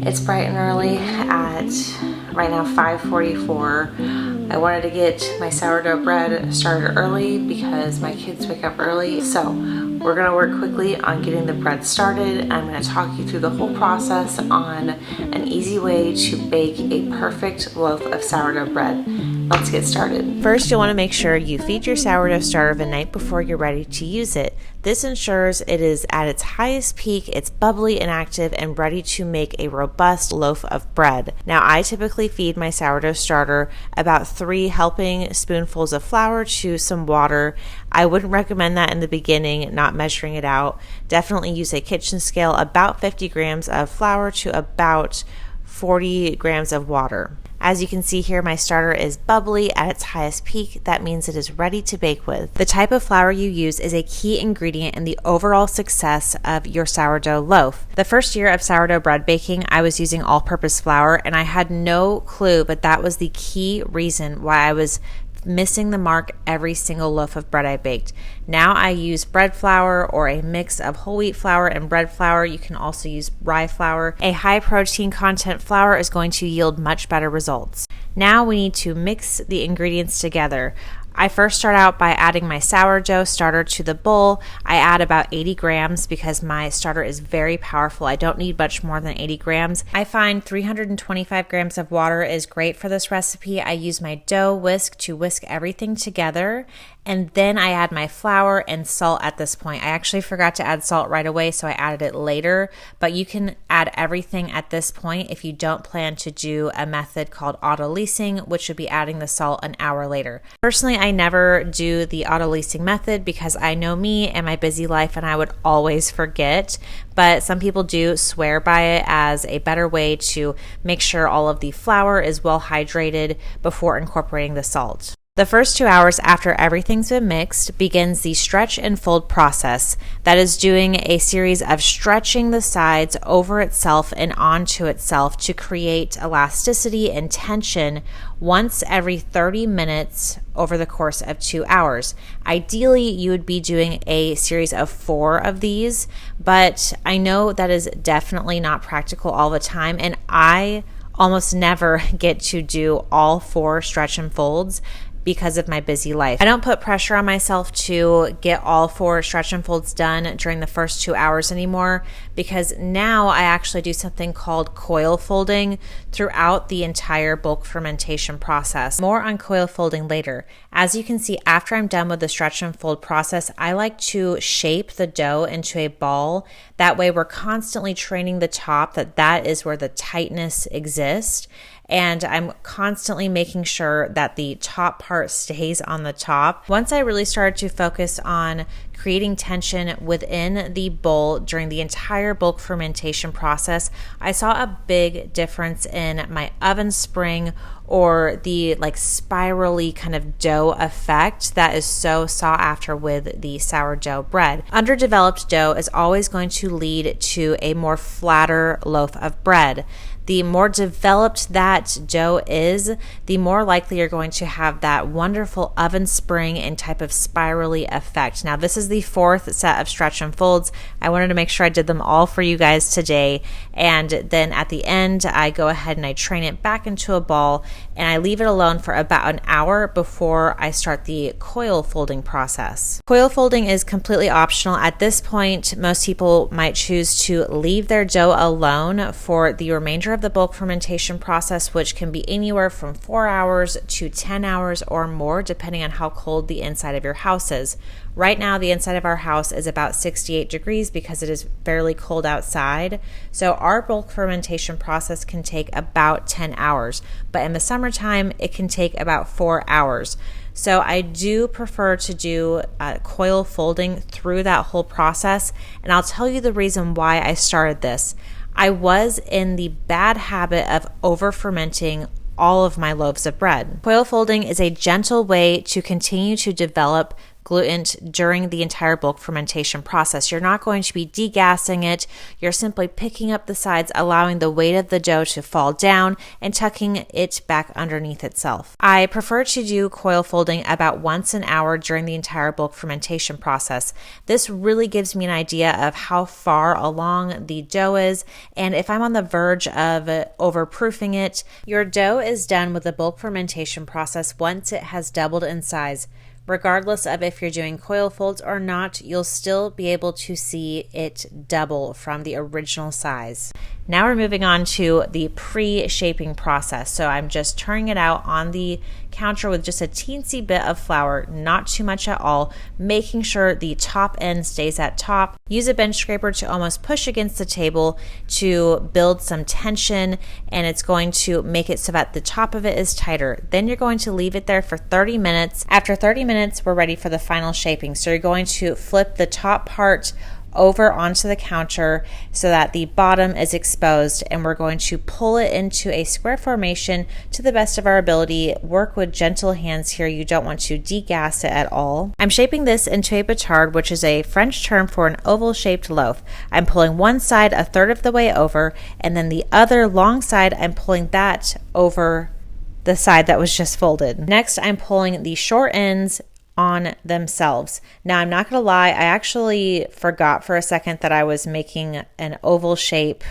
It's bright and early at right now 5:44. I wanted to get my sourdough bread started early because my kids wake up early. So we're gonna work quickly on getting the bread started. I'm gonna talk you through the whole process on an easy way to bake a perfect loaf of sourdough bread. Let's get started. First, you'll want to make sure you feed your sourdough starter the night before you're ready to use it. This ensures it is at its highest peak, it's bubbly and active, and ready to make a robust loaf of bread. Now, I typically feed my sourdough starter about 3 helping spoonfuls of flour to some water. I wouldn't recommend that in the beginning, not measuring it out. Definitely use a kitchen scale, about 50 grams of flour to about 40 grams of water. As you can see here, my starter is bubbly at its highest peak. That means it is ready to bake with. The type of flour you use is a key ingredient in the overall success of your sourdough loaf. The first year of sourdough bread baking, I was using all-purpose flour, and I had no clue, but that was the key reason why I was missing the mark every single loaf of bread I baked. Now I use bread flour or a mix of whole wheat flour and bread flour. You can also use rye flour. A high protein content flour is going to yield much better results. Now we need to mix the ingredients together. I first start out by adding my sourdough starter to the bowl. I add about 80 grams because my starter is very powerful. I don't need much more than 80 grams. I find 325 grams of water is great for this recipe. I use my dough whisk to whisk everything together, and then I add my flour and salt at this point. I actually forgot to add salt right away, so I added it later, but you can add everything at this point if you don't plan to do a method called auto-leasing, which would be adding the salt an hour later. Personally, I never do the auto-leasing method because I know me and my busy life and I would always forget, but some people do swear by it as a better way to make sure all of the flour is well hydrated before incorporating the salt. The first 2 hours after everything's been mixed begins the stretch and fold process. That is doing a series of stretching the sides over itself and onto itself to create elasticity and tension once every 30 minutes over the course of 2 hours. Ideally, you would be doing a series of 4 of these, but I know that is definitely not practical all the time, and I almost never get to do all 4 stretch and folds because of my busy life. I don't put pressure on myself to get all 4 stretch and folds done during the first 2 hours anymore, because now I actually do something called coil folding throughout the entire bulk fermentation process. More on coil folding later. As you can see, after I'm done with the stretch and fold process, I like to shape the dough into a ball. That way we're constantly training the top that is where the tightness exists. And I'm constantly making sure that the top part stays on the top. Once I really started to focus on creating tension within the bowl during the entire bulk fermentation process, I saw a big difference in my oven spring, or the spirally kind of dough effect that is so sought after with the sourdough bread. Underdeveloped dough is always going to lead to a more flatter loaf of bread. The more developed that dough is, the more likely you're going to have that wonderful oven spring and type of spirally effect. Now, this is the 4th set of stretch and folds. I wanted to make sure I did them all for you guys today. And then at the end, I go ahead and I train it back into a ball, and I leave it alone for about an hour before I start the coil folding process. Coil folding is completely optional. At this point, most people might choose to leave their dough alone for the remainder of the bulk fermentation process, which can be anywhere from 4 hours to 10 hours or more, depending on how cold the inside of your house is. Right now, the inside of our house is about 68 degrees because it is fairly cold outside. So our bulk fermentation process can take about 10 hours, but in the summertime, it can take about 4 hours. So I do prefer to do coil folding through that whole process, and I'll tell you the reason why I started this. I was in the bad habit of over fermenting all of my loaves of bread. Coil folding is a gentle way to continue to develop gluten during the entire bulk fermentation process. You're not going to be degassing it. You're simply picking up the sides, allowing the weight of the dough to fall down and tucking it back underneath itself. I prefer to do coil folding about once an hour during the entire bulk fermentation process. This really gives me an idea of how far along the dough is, and if I'm on the verge of overproofing it. Your dough is done with the bulk fermentation process once it has doubled in size. Regardless of if you're doing coil folds or not, you'll still be able to see it double from the original size. Now we're moving on to the pre-shaping process. So I'm just turning it out on the counter with just a teensy bit of flour, not too much at all, making sure the top end stays at top. Use a bench scraper to almost push against the table to build some tension, and it's going to make it so that the top of it is tighter. Then you're going to leave it there for 30 minutes. After 30 minutes, we're ready for the final shaping. So you're going to flip the top part over onto the counter so that the bottom is exposed, and we're going to pull it into a square formation to the best of our ability. Work with gentle hands here. You don't want to degas it at all. I'm shaping this into a petard, which is a French term for an oval shaped loaf. I'm pulling one side a third of the way over, and then the other long side, I'm pulling that over the side that was just folded. Next, I'm pulling the short ends on themselves. Now, I'm not going to lie, I actually forgot for a second that I was making an oval shape,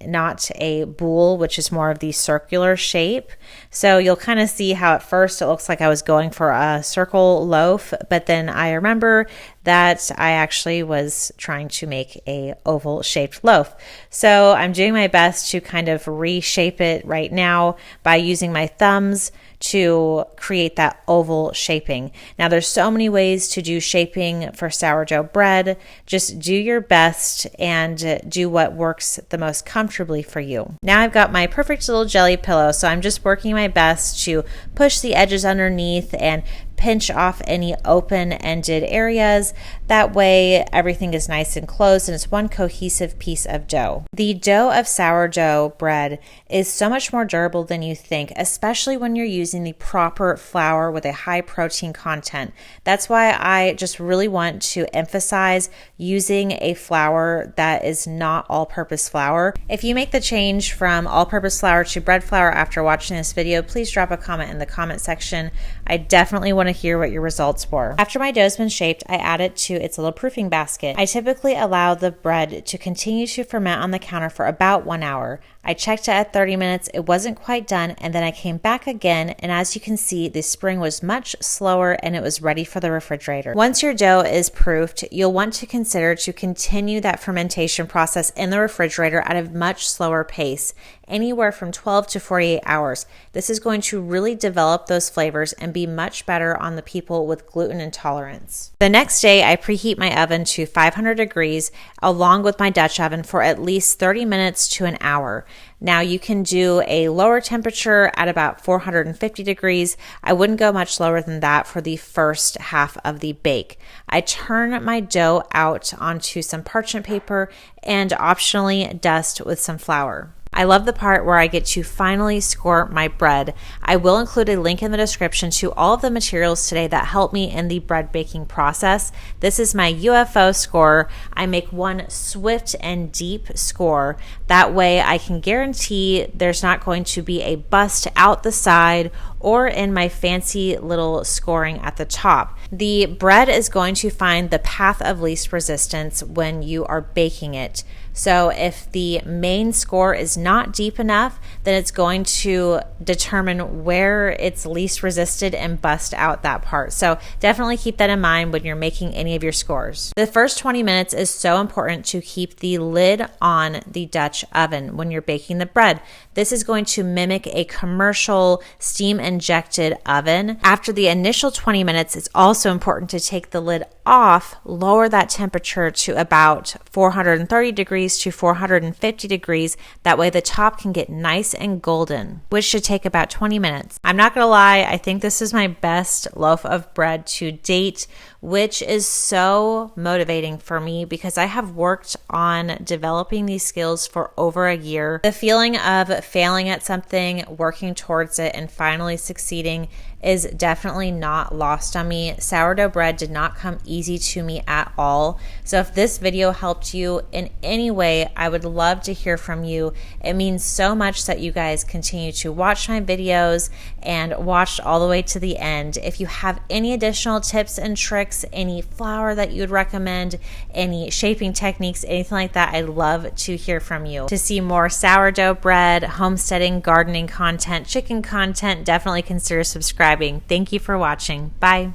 not a boule, which is more of the circular shape. So you'll kind of see how at first it looks like I was going for a circle loaf, but then I remember that I actually was trying to make a oval shaped loaf. So I'm doing my best to kind of reshape it right now by using my thumbs to create that oval shaping. Now, there's so many ways to do shaping for sourdough bread. Just do your best and do what works the most comfortably for you. Now I've got my perfect little jelly pillow, so I'm just working my best to push the edges underneath and pinch off any open-ended areas. That way everything is nice and closed and it's one cohesive piece of dough. The dough of sourdough bread is so much more durable than you think, especially when you're using the proper flour with a high protein content. That's why I just really want to emphasize using a flour that is not all-purpose flour. If you make the change from all-purpose flour to bread flour after watching this video, please drop a comment in the comment section. I definitely want to hear what your results were. After my dough's been shaped, I add it to its little proofing basket. I typically allow the bread to continue to ferment on the counter for about 1 hour. I checked it at 30 minutes, it wasn't quite done, and then I came back again, and as you can see, the spring was much slower and it was ready for the refrigerator. Once your dough is proofed, you'll want to consider to continue that fermentation process in the refrigerator at a much slower pace, anywhere from 12 to 48 hours. This is going to really develop those flavors and be much better on the people with gluten intolerance. The next day, I preheat my oven to 500 degrees along with my Dutch oven for at least 30 minutes to an hour. Now you can do a lower temperature at about 450 degrees. I wouldn't go much lower than that for the first half of the bake. I turn my dough out onto some parchment paper and optionally dust with some flour. I love the part where I get to finally score my bread. I will include a link in the description to all of the materials today that help me in the bread baking process. This is my UFO score. I make one swift and deep score. That way I can guarantee there's not going to be a bust out the side or in my fancy little scoring at the top. The bread is going to find the path of least resistance when you are baking it. So if the main score is not deep enough, then it's going to determine where it's least resisted and bust out that part. So definitely keep that in mind when you're making any of your scores. The first 20 minutes is so important to keep the lid on the Dutch oven when you're baking the bread. This is going to mimic a commercial steam injected oven. After the initial 20 minutes, it's also important to take the lid off, lower that temperature to about 430 degrees to 450 degrees. That way the top can get nice and golden, which should take about 20 minutes. I'm not gonna lie, I think this is my best loaf of bread to date, which is so motivating for me because I have worked on developing these skills for over a year. The feeling of failing at something, working towards it, and finally succeeding is definitely not lost on me. Sourdough bread did not come easy to me at all. So if this video helped you in any way, I would love to hear from you. It means so much that you guys continue to watch my videos and watched all the way to the end. If you have any additional tips and tricks, any flour that you would recommend, any shaping techniques, anything like that, I'd love to hear from you. To see more sourdough bread, homesteading, gardening content, chicken content, definitely consider subscribing. Thank you for watching. Bye.